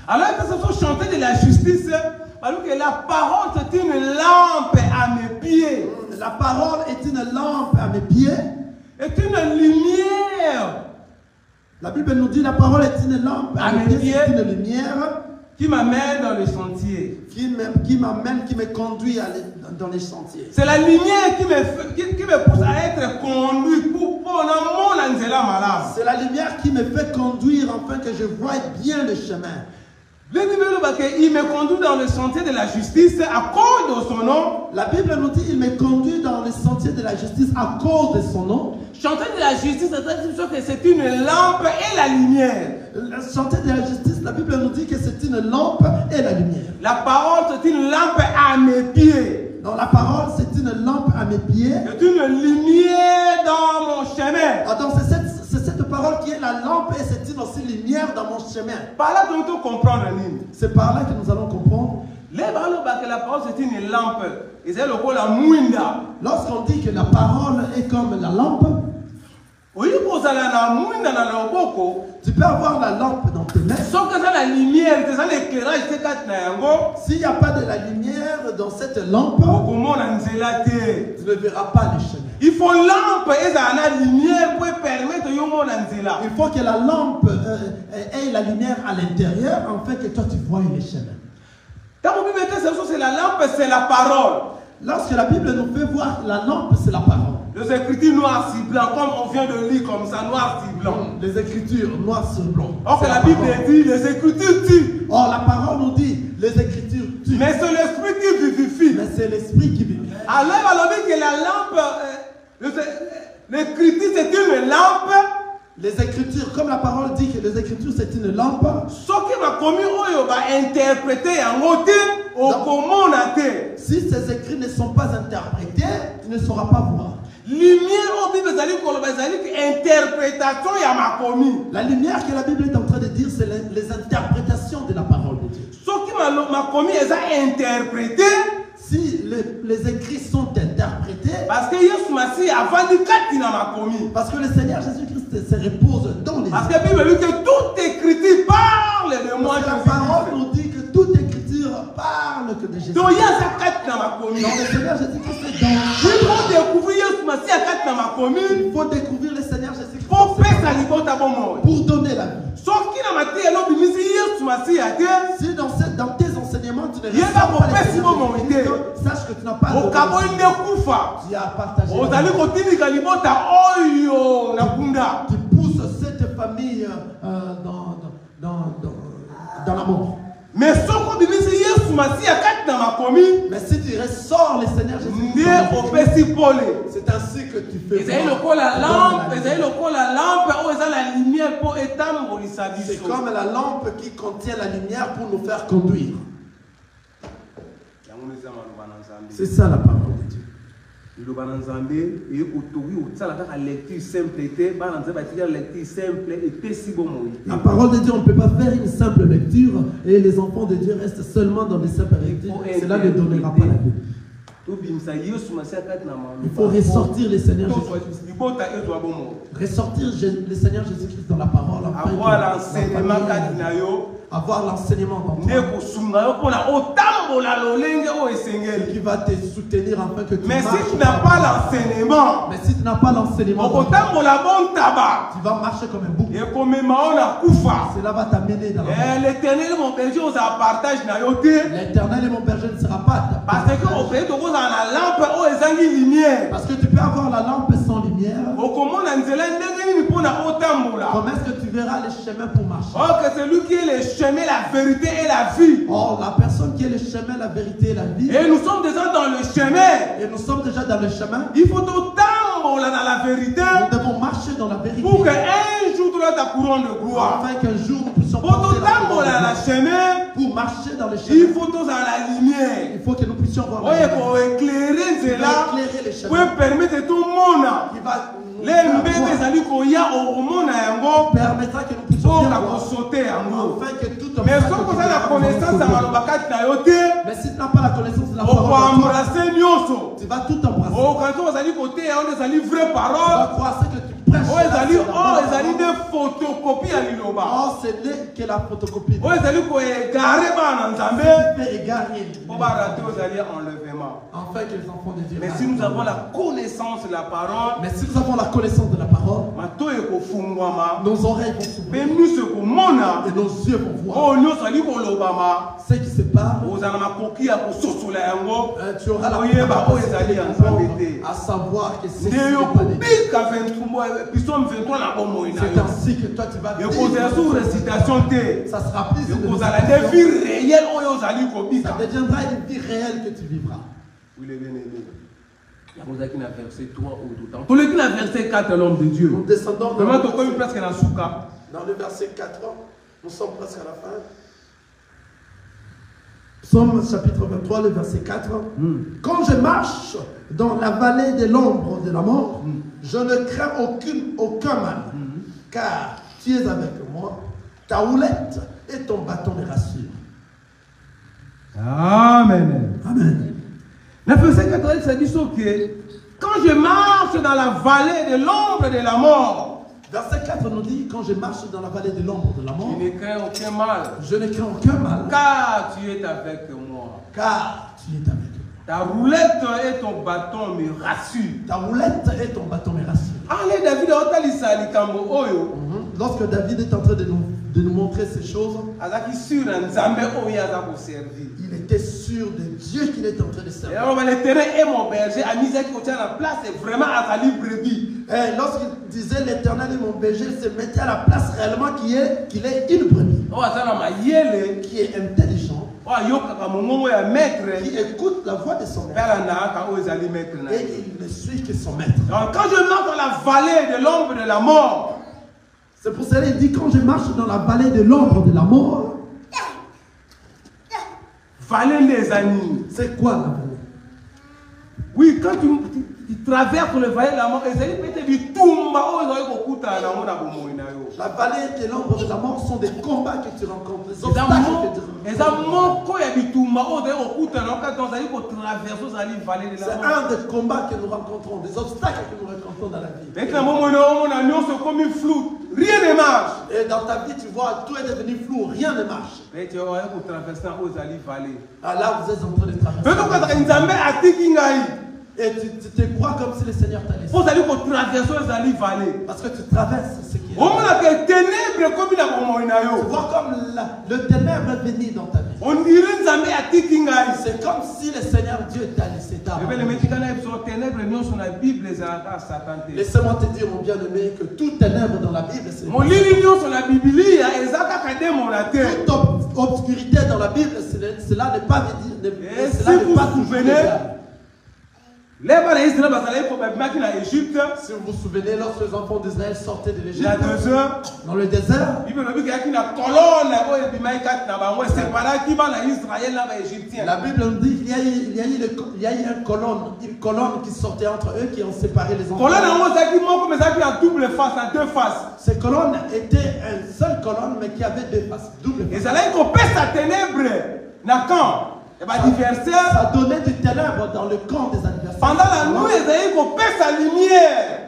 Alors, que ce soit chanter de la justice, alors que la parole c'est une lampe à mes pieds. La parole est une lampe à mes pieds. Est une lumière. La Bible nous dit la parole est une lampe à mes pieds, c'est une lumière qui m'amène dans le sentier. Qui me conduit dans les sentiers. C'est la lumière qui me pousse à être conduit pour mon anzela malade. C'est la lumière qui me fait conduire afin que je voie bien le chemin. Il me conduit dans le sentier de la justice à cause de son nom. La Bible nous dit il me conduit dans le sentier de la justice à cause de son nom. Chanter de la justice, c'est une lampe et la lumière. Chanter de la justice, la Bible nous dit que c'est une lampe et la lumière. La parole, c'est une lampe à mes pieds. Donc la parole, c'est une lampe à mes pieds. C'est une lumière dans mon chemin. Donc c'est cette parole qui est la lampe et c'est une aussi lumière dans mon chemin. Par là, nous devons comprendre. C'est par là que nous allons comprendre. La parole, c'est une lampe. Lorsqu'on dit que la parole est comme la lampe, tu peux avoir la lampe dans tes mains. S'il n'y a pas de la lumière dans cette lampe, tu ne verras pas le chemin. Il faut lampe et la lumière pour permettre il faut que la lampe ait la lumière à l'intérieur afin que toi tu vois le chemin. C'est la lampe, c'est la parole. Lorsque la Bible nous fait voir la lampe, c'est la parole. Les écritures noir sur blanc, comme on vient de lire comme ça, noir sur blanc. Les écritures noir sur blanc. Or que la Bible dit, les écritures tuent. Or la parole nous dit, les écritures tuent. Mais c'est l'esprit qui vivifie. Mais c'est l'esprit qui vivifie. Alors on dit que la lampe, l'écriture c'est une lampe. Les écritures, comme la parole dit que les écritures c'est une lampe. Ce qui m'a commis, on va interpréter en côté au commun. Si ces écrits ne sont pas interprétés, tu ne sauras pas voir. Lumière au Bible, interprétation y a ma commis. La lumière que la Bible est en train de dire, c'est les interprétations de la parole de Dieu. Ce qui m'a commis est interprété. Si les écrits sont interprétés, parce que Yesu Massi avant du il m'a commis. Parce que le Seigneur Jésus-Christ se repose dans les. Parce que la Bible dit que toute écriture parle de moi. La parole nous dit que toute écriture parle que de Jésus. Donc il y a sa carte dans ma commune. Donc le Seigneur Jésus-Christ est dans. Il faut découvrir Yesu Massi à carte dans ma commune. Il faut découvrir le Seigneur Jésus-Christ. Pour faire sa liberté à bon moment. Pour donner la vie. Sauf qu'il a maté alors il dit Yesu Massi à terre. Si dans tes enseignements tu ne reçois pas les sache que tu n'as pas de tu as partagé. Tu pousses cette famille dans la mort. Mais si tu ressors le Seigneur Jésus, c'est ainsi que tu fais. C'est comme la lampe qui contient la lumière pour nous faire conduire. C'est ça la parole de Dieu. La parole de Dieu, on ne peut pas faire une simple lecture et les enfants de Dieu restent seulement dans les simples lectures. Cela ne donnera pas la vie. Il faut ressortir le Seigneur Jésus-Christ. Ressortir le Seigneur Jésus-Christ dans la parole. Avoir l'enseignement dans toi. Qui va te soutenir afin que tu mais marches. Si tu n'as pas l'enseignement, mais si tu n'as pas l'enseignement, tu vas marcher comme un bouc. Cela va t'amener dans la mort. L'Éternel est mon berger, on s'en partage. L'Éternel est mon berger, ne sera pas ta parce que parce que tu peux avoir la lampe sans lumière. Comment est-ce que tu verras les chemins pour marcher? Oh, que celui qui est le chemin, la vérité et la vie. Oh, la personne qui est le chemin, la vérité et la vie. Et nous sommes déjà dans le chemin. Et nous sommes déjà dans le chemin. Il faut autant dans la vérité. Nous devons marcher dans la vérité. Pour qu'un jour tu auras ta couronne de gloire. Afin qu'un jour nous puissions porter la couronne de chemin. Pour marcher dans le chemin. Il faut dans la lumière. Il faut que nous puissions voir la lumière. Pour éclairer cela. Éclairer les chemins. Pour permettre tout le monde. Qui va permettra que nous puissions sauter en nous. Mais si vous avez la connaissance mais si tu n'as pas la connaissance de la parole, tu vas tout embrasser. Tu vas croire que tu prêches. Oh, ce n'est que la photocopie. Enfin que les enfants de Dieu. Mais si nous avons la connaissance de la parole, mais si nous avons la connaissance de la parole, nos oreilles vont s'ouvrir et nos yeux vont voir ce qui se passe. Tu auras la à savoir que c'est ainsi que toi tu vas vivre. Ça sera plus ça deviendra une vie réelle que tu vivras. Oui, les bien-aimés. Verset 3 ou tout verset 4, l'homme de Dieu. Nous descendons dans le verset 4. Nous sommes presque à la fin. Psaume chapitre 23, le verset 4. Quand je marche dans la vallée de l'ombre de la mort, je ne crains aucun mal, car tu es avec moi, ta houlette et ton bâton me rassurent. Amen. Amen. Le verset 4, ça dit que quand je marche dans la vallée de l'ombre de la mort, verset 4 nous dit, quand je marche dans la vallée de l'ombre de la mort, je ne crains aucun mal. Je ne crains aucun mal. Car tu es avec moi. Car tu es avec moi. Ta roulette et ton bâton me rassurent. Ta roulette et ton bâton me rassurent. Allez, David, lorsque David est en train de nous montrer ces choses, il était sûr de Dieu qu'il est en train de servir. L'éternel est mon berger, à Misaki qui tient la place, c'est vraiment à sa brebis. Lorsqu'il disait l'éternel est mon berger, il se mettait à la place réellement qu'il est une brebis. Qui est intelligent. Qui écoute la voix de son maître. Et il ne suit que son maître. Donc, quand je marche dans la vallée de l'ombre de la mort, c'est pour cela qu'il dit quand je marche dans la vallée de l'ombre de la mort. Vallée des animaux. C'est quoi la vallée? Oui, quand tu traverses le vallée de la mort, la vallée de l'ombre de la mort sont des combats que tu rencontres, des obstacles que tu rencontres. C'est un des combats que nous rencontrons, des obstacles que nous rencontrons dans la vie. Rien ne marche. Et dans ta vie, tu vois, tout est devenu flou, rien ne marche. Ah, là, vous êtes en train de traverser. Et tu te crois comme si le Seigneur t'a laissé. Parce que tu traverses ce qui est. Tu vois comme le ténèbre est venu dans ta vie. C'est comme si le Seigneur Dieu t'a laissé. Laissez-moi te dire, mon bien-aimé, que tout ténèbre dans la Bible, c'est toute obscurité dans la Bible, cela n'est pas dire. Si vous vous souvenez, Si vous vous souvenez, lorsque les enfants d'Israël sortaient de l'Égypte, dans le désert, la Bible nous dit qu'il y a eu une colonne qui sortait entre eux, qui ont séparé les enfants. Ces colonnes étaient une seule colonne, mais qui avait deux faces, double face. Ça donnait du ténèbre dans le camp des adversaires. Pendant la nuit, ils ont fait sa lumière.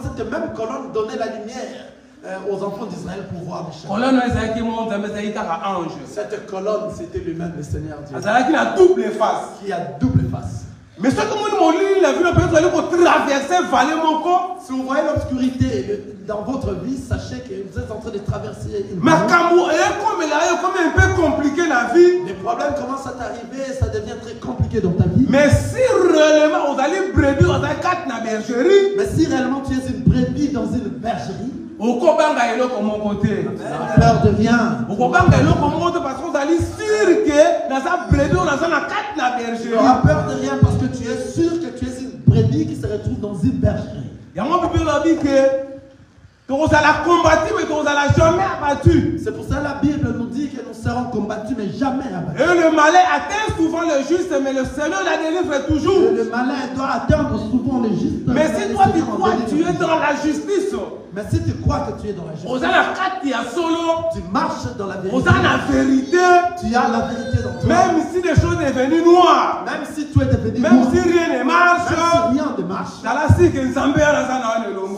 Cette même colonne donnait la lumière aux enfants d'Israël pour voir les choses. Cette colonne, c'était lui-même le Seigneur Dieu. Qui a double face. Mais ce que si vous voyez l'obscurité dans votre vie, sachez que vous êtes en train de traverser une les problèmes commencent à t'arriver, ça devient très compliqué dans ta vie. Mais si réellement tu es une brebis dans une bergerie, tu n'as peur de rien. Tu n'auras peur de rien parce que tu es sûr que tu es une brebis qui se retrouve dans une bergerie. C'est pour ça que la Bible nous dit que nous serons combattus mais jamais abattus. Et le malin atteint souvent le juste, mais le Seigneur la délivre toujours. Et le malin doit atteindre souvent le juste. Mais si toi tu crois que tu es dans la justice, mais si tu crois que tu es dans la justice, tu marches dans la vérité. Tu as la vérité dans toi. Même si les choses sont devenues noires, même si tu es devenu noir, même si rien ne marche,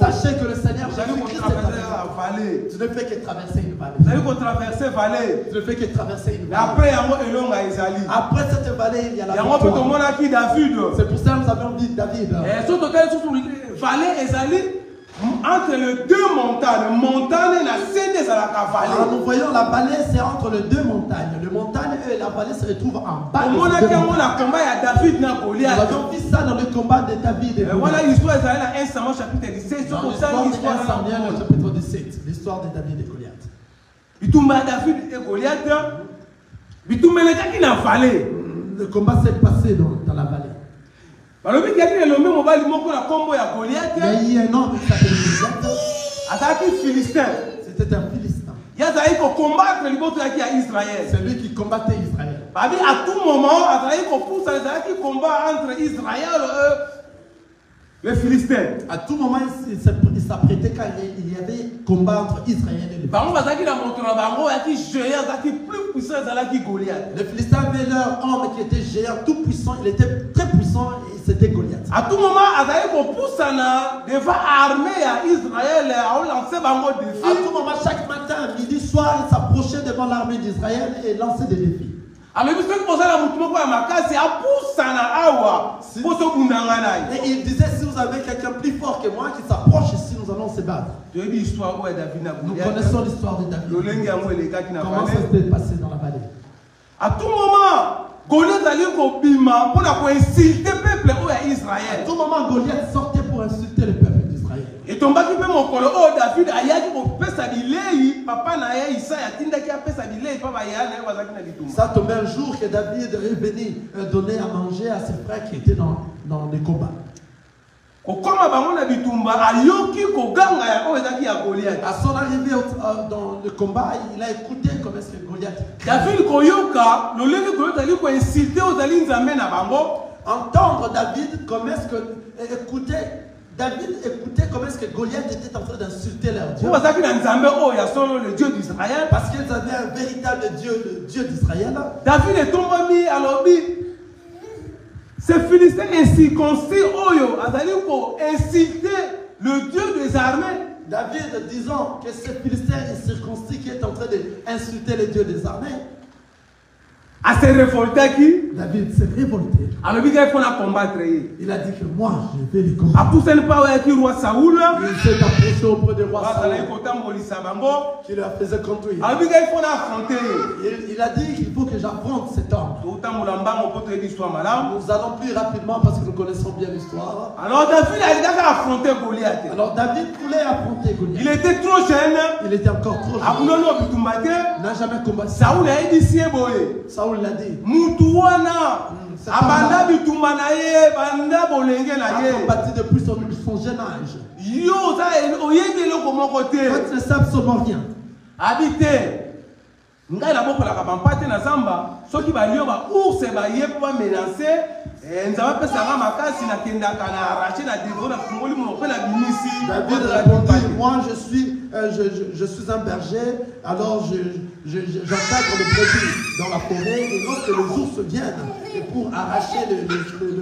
sachez que le Seigneur Jésus-Christ tu ne fais que traverser une vallée. Tu ne fais que traverser une vallée. Après cette vallée, il y a la montagne. C'est pour ça que nous avons dit David. Entre les deux montagnes, nous voyons la vallée, c'est entre les deux montagnes. Le montagne et la vallée se retrouvent en bas. Nous avons vu ça dans le combat de David et voilà l'histoire d'Israël à 1 Samuel chapitre 17. Dans l'histoire de 1 Samuel chapitre 17, l'histoire de David et Goliath. Le combat s'est passé dans la vallée. Il y a eu un homme qui s'appelait Philistin. C'était un Philistin. C'est lui qui combattait Israël. À tout moment, les Philistins. À tout moment, il s'apprêtait quand il y avait combat entre Israël et les Philistins. Les Philistins avaient leur homme qui était géant, tout puissant. Il était très puissant et c'était Goliath. À tout moment, à tout moment, chaque matin, midi, soir, il s'approchait devant l'armée d'Israël et lançait des défis. Et il disait, si vous avez quelqu'un plus fort que moi qui s'approche ici, nous allons se battre. Nous connaissons l'histoire de David. Comment ça s'est passé dans la vallée? À tout moment, Goliath allait au bima pour insulter le peuple d'Israël. À tout moment, Goliath sortait pour insulter le peuple d'Israël. Et ton baki peut mon colo David ayaki ko pesa bilei papa na ya Isaïa tindaki a pesa bilei papa ya na wazaki na bitumba. Ça tombait un jour que David est venu donner à manger à ses frères qui étaient dans les combats. À son arrivée dans le combat, il a écouté comment est-ce que Goliath. Entendre David comment est-ce que David écoutait comment est-ce que Goliath était en train d'insulter leur Dieu. Parce qu'ils avaient un véritable Dieu, le Dieu d'Israël. David est tombé à l'objet. Ces Philistins incirconcis, inciter le Dieu des armées. David, disons que ces Philistins incirconcis qui est en train d'insulter le Dieu des armées. À se révolter qui? David s'est révolté. Alors il a dit que moi je vais les combattre. Il s'est approché auprès du roi Saoul qui leur faisait conduire. Il a dit qu'il faut que que j'affronte cet homme. Nous allons plus rapidement parce que nous connaissons bien l'histoire. Alors David a affronté Goliath. Alors David voulait affronter Goliath. Il était trop jeune. Il était encore trop jeune. Il n'a jamais combattu. Saoul a dit Saoul l'a dit. A combattu depuis son jeune âge. Ils ne savent absolument rien. Habité. Ngai na boko la kapampate na zamba soki ba lion ba ours ba yeba menacer nzaba pesa nga makasi na kenda kana arracher na dévorer na fungoli mon pe na binisi. David répondit, moi je suis un berger, alors j'encadre le brebis dans la forêt et lorsque les ours viennent et pour arracher le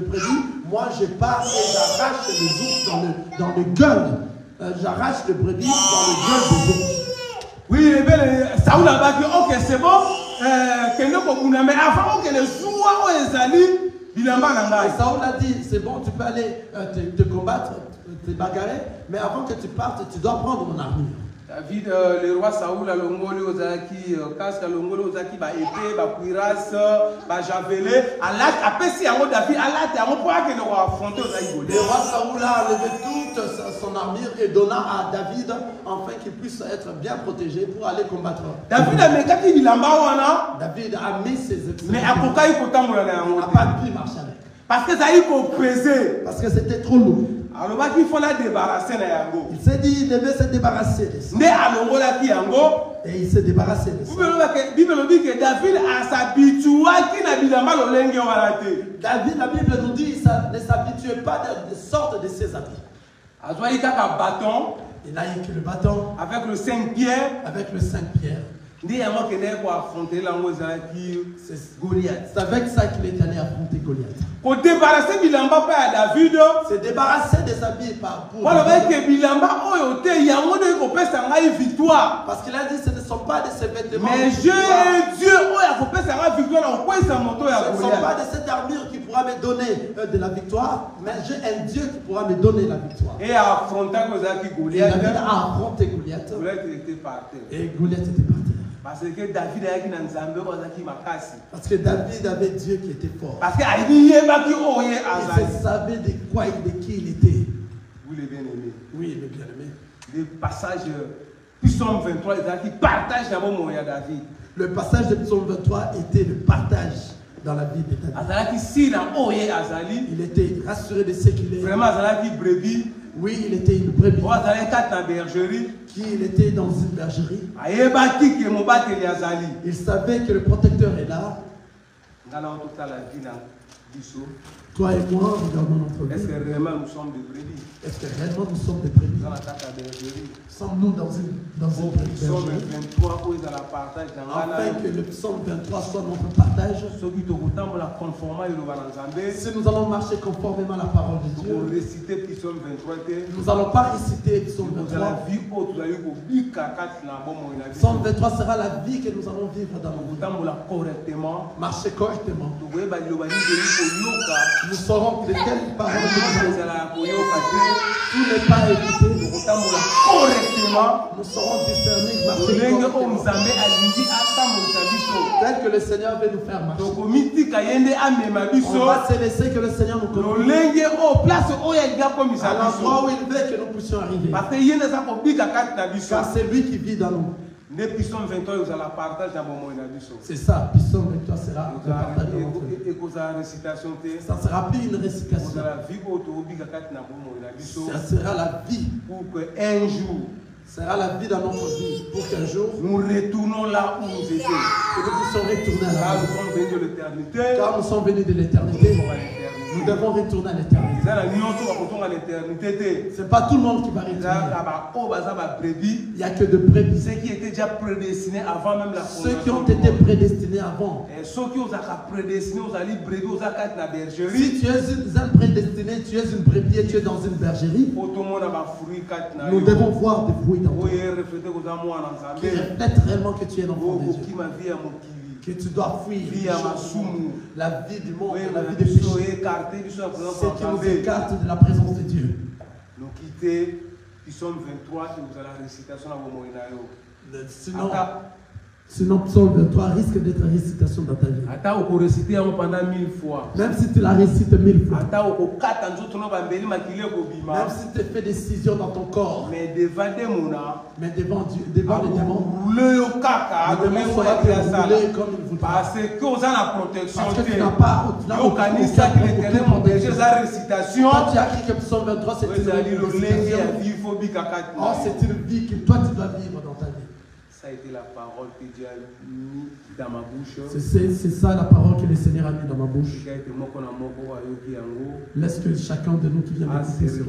brebis, moi je pars et j'arrache les ours dans le gueule. J'arrache le brebis dans le gueule des ours. Oui, Saoul a dit, ok, c'est bon, mais avant que les soirs Saoul a dit, c'est bon, tu peux aller te combattre, te bagarrer, mais avant que tu partes, tu dois prendre mon armure. David, le roi Saoul a l'ongoli aux acquis, casque à l'ongoli aux acquis, épée, cuirasse, javelot, à l'acte, après si David, à l'acte, à mon point que nous allons affronter aux acquis. Le roi Saoul a enlevé toute son armure et donna à David, afin qu'il puisse être bien protégé pour aller combattre. David a mis ses extrémités. Mais à pourquoi il faut tant n'a pas pu marcher avec. Parce que ça y faut peser. Parce que c'était trop lourd. Alors il faut la débarrasser na yango. Il s'est dit il devait se débarrasser de ça. Mais alors là qui yango et il s'est débarrassé de ça. Bible dit que David a s'habitué qui na bilamba lolenge walate. David, la Bible nous dit ça ne s'habituait pas de sorte de ses habits. Azwa il a un bâton. Il a eu le bâton avec le 5 pierres. Avec le 5 pierres. C'est avec ça qu'il est allé affronter Goliath. Pour débarrasser Bilamba à David, se débarrasser de sa vie pour victoire. Parce qu'il a dit ce ne sont pas de ses vêtements. Mais Dieu, ce ne sont pas de cette armure qui pourra me donner de la victoire, mais j'ai un Dieu qui pourra me donner la victoire. Et affronter Goliath. David a affronté Goliath. Et Goliath était parti. Parce que David avait Dieu qui était fort. Parce qu'il savait de quoi de qui il était. Oui, les bien-aimés. Oui, les bien-aimés. Le passage Psaume 23 qui partage d'abord David. Le passage de Psaume 23 était le partage dans la vie de David. Il était rassuré de ce qu'il est. Vraiment, brebis. Oui, il était une brebis. Il était dans une bergerie. Il savait que le protecteur est là. Toi et moi, regardons notre vie. Est-ce que réellement nous sommes des brebis? Est-ce que réellement nous sommes des brebis? Sommes-nous dans une bergerie? Afin que le psaume 23 soit notre partage. Si nous allons marcher conformément à la parole de Dieu, nous n'allons pas réciter psaume 23. Psaume 23 sera la vie que nous allons vivre dans le monde. Marcher correctement. Nous saurons de quelle parole tout n'est pas écouté. Nous saurons discerner tel que le Seigneur veut nous faire marcher. On va se laisser que le Seigneur nous conduise à l'endroit où il veut que nous puissions arriver. Car c'est lui qui vit dans nous. C'est ça, Psaume 23 sera le partage de notre vie. Ça ne sera plus une récitation. Ça sera la vie pour qu'un jour, sera la vie dans notre vie pour qu'un jour nous retournons là où nous étions. Que nous puissions retourner là. Car nous sommes venus de l'éternité. Car nous sommes venus de l'éternité. Nous devons retourner à l'éternité. Ce n'est pas tout le monde qui va retourner. Il n'y a que de brebis. Ceux qui étaient déjà prédestinés avant même la fondation. Ceux qui ont été prédestinés avant. Et ceux qui ont été prédestinés aux alliés brebis, aux actes de la bergerie. Si tu es un prédestiné, tu es une brebis et tu es dans une bergerie. Nous devons voir des fruits dans toi. Qui reflètent réellement que tu es l'enfant de Dieu. Que tu dois fuir la vie du monde, la vie des péchés. C'est qui nous écarte de la présence de Dieu. Nous quitter, Psaume 23 et vous allez la récitation à vos moyens. Sinon, Sinon, psaume 23 risque d'être une récitation dans ta vie. Même si tu la récites 1000 fois. Même si tu fais des scissions dans ton corps. Mais devant les démons, les démons seront brûlés comme il voudra. Parce que tu n'as pas aucun récitation. Toi, tu as écrit que psaume 23, c'est une vie que toi, tu dois vivre dans ta vie. Ça a été la parole que Dieu a mis dans ma bouche. C'est ça la parole que le Seigneur a mis dans ma bouche. Laisse que chacun de nous qui vient d'écouter cela,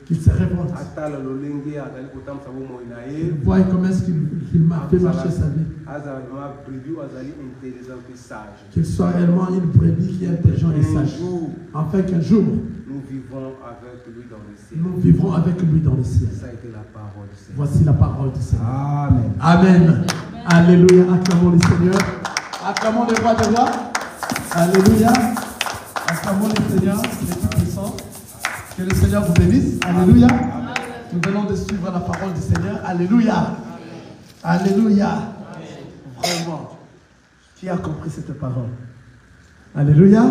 qu'il se révolte. Voyez comment est-ce qu'il m'a fait marcher sa vie. Qu'il soit réellement une brebis qui est intelligente et sage. Afin qu'un jour, nous vivrons avec lui dans le ciel. Nous vivrons avec lui dans le ciel. Ça a été la parole du Seigneur. Voici la parole du Seigneur. Amen. Amen. Alléluia. Acclamons le Seigneur. Acclamons le roi des rois. Alléluia. Acclamons le Seigneur, qui est tout puissant. Que le Seigneur vous bénisse. Alléluia. Nous venons de suivre la parole du Seigneur. Alléluia. Alléluia. Vraiment. Qui a compris cette parole? Alléluia.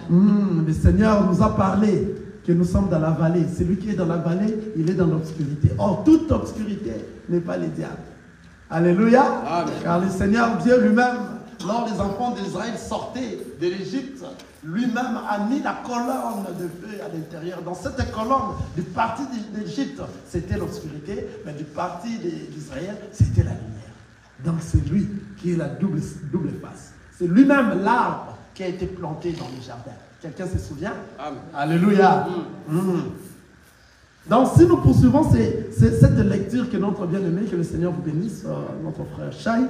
Le Seigneur nous a parlé que nous sommes dans la vallée. Celui qui est dans la vallée, il est dans l'obscurité. Or, toute obscurité n'est pas le diable. Alléluia. Amen. Car le Seigneur Dieu lui-même, lors les enfants d'Israël sortaient de l'Égypte, lui-même a mis la colonne de feu à l'intérieur. Dans cette colonne, du parti d'Égypte, c'était l'obscurité, mais du parti d'Israël, c'était la lumière. Donc c'est lui qui est la double face. C'est lui-même l'arbre qui a été planté dans le jardin. Quelqu'un se souvient? Amen. Alléluia. Donc si nous poursuivons cette lecture que notre bien-aimé, que le Seigneur vous bénisse, notre frère Chai,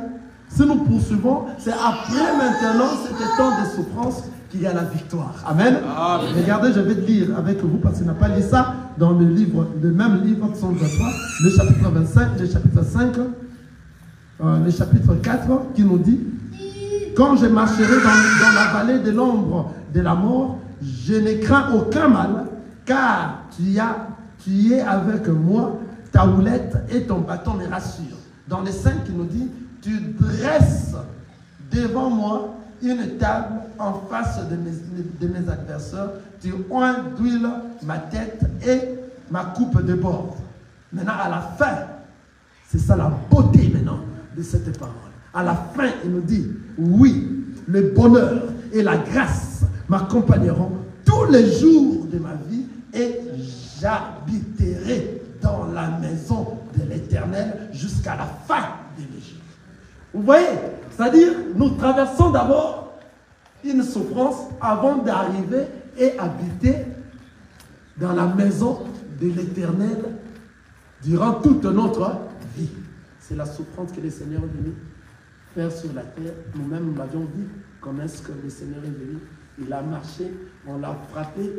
si nous poursuivons, c'est après maintenant cet temps de souffrance qu'il y a la victoire. Amen. Amen. Regardez, je vais lire avec vous parce qu'il n'a pas lu ça dans le livre, le même livre, Psaume 23, le chapitre 25, le chapitre 5, le chapitre 4, qui nous dit: quand je marcherai dans la vallée de l'ombre de la mort, je ne crains aucun mal, car tu es avec moi, ta houlette et ton bâton me rassurent. Dans les 5, il nous dit: tu dresses devant moi une table en face de mes adversaires, tu oins d'huile ma tête et ma coupe déborde. Maintenant, à la fin, c'est ça la beauté maintenant de cette parole. À la fin, il nous dit: oui, le bonheur et la grâce m'accompagneront tous les jours de ma vie et j'habiterai dans la maison de l'Éternel jusqu'à la fin de l'Égypte. Vous voyez? C'est-à-dire, nous traversons d'abord une souffrance avant d'arriver et habiter dans la maison de l'Éternel durant toute notre vie. C'est la souffrance que le Seigneur est venu faire sur la terre. Nous-mêmes, nous l'avions vu. Comment est-ce que le Seigneur est venu? Il a marché, on l'a frappé,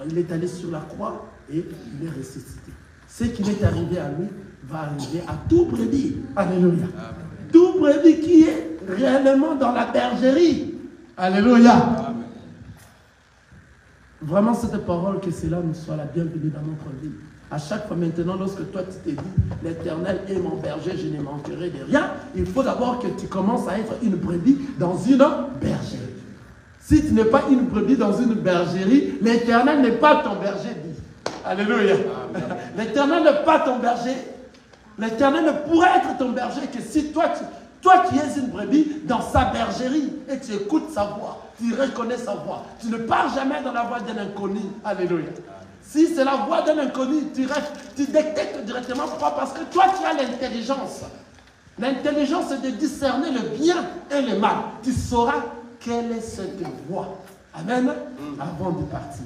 il est allé sur la croix et il est ressuscité. Ce qui est arrivé à lui va arriver à tout brebis. Alléluia. Tout brebis qui est réellement dans la bergerie. Alléluia. Amen. Vraiment, cette parole, que cela nous soit la bienvenue dans notre vie. À chaque fois maintenant, lorsque toi tu t'es dit: l'Éternel est mon berger, je ne manquerai de rien, il faut d'abord que tu commences à être une brebis dans une bergerie. Si tu n'es pas une brebis dans une bergerie, l'Éternel n'est pas ton berger. Alléluia. L'Éternel n'est pas ton berger. L'Éternel ne pourrait être ton berger que si toi qui es une brebis dans sa bergerie et tu écoutes sa voix, tu reconnais sa voix. Tu ne pars jamais dans la voix d'un inconnu. Alléluia. Si c'est la voix d'un inconnu, tu détectes directement. Pourquoi? Parce que toi, tu as l'intelligence. L'intelligence, c'est de discerner le bien et le mal. Tu sauras quelle est cette voix. Amen. Avant de partir.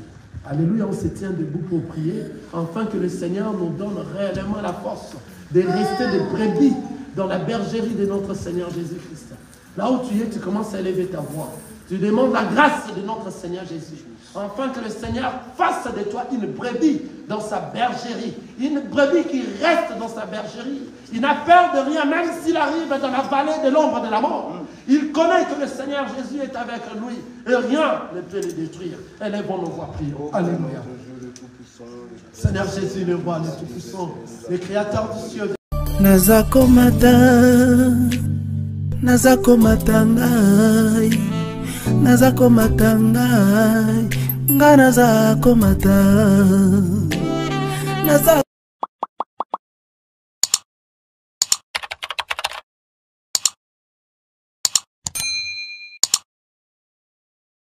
Alléluia, on se tient debout pour prier, afin que le Seigneur nous donne réellement la force de rester des brebis dans la bergerie de notre Seigneur Jésus-Christ. Là où tu es, tu commences à élever ta voix. Tu demandes la grâce de notre Seigneur Jésus, afin que le Seigneur fasse de toi une brebis dans sa bergerie. Une brebis qui reste dans sa bergerie. Il n'a peur de rien, même s'il arrive dans la vallée de l'ombre de la mort. Il connaît que le Seigneur Jésus est avec lui et rien ne peut le détruire. Élevons nos voix, prions. Alléluia. Seigneur Jésus, le roi, le Tout-Puissant, le Créateur du ciel. Nazakomata nazako matangai, nazako matangai, nga nazako matangai, nazako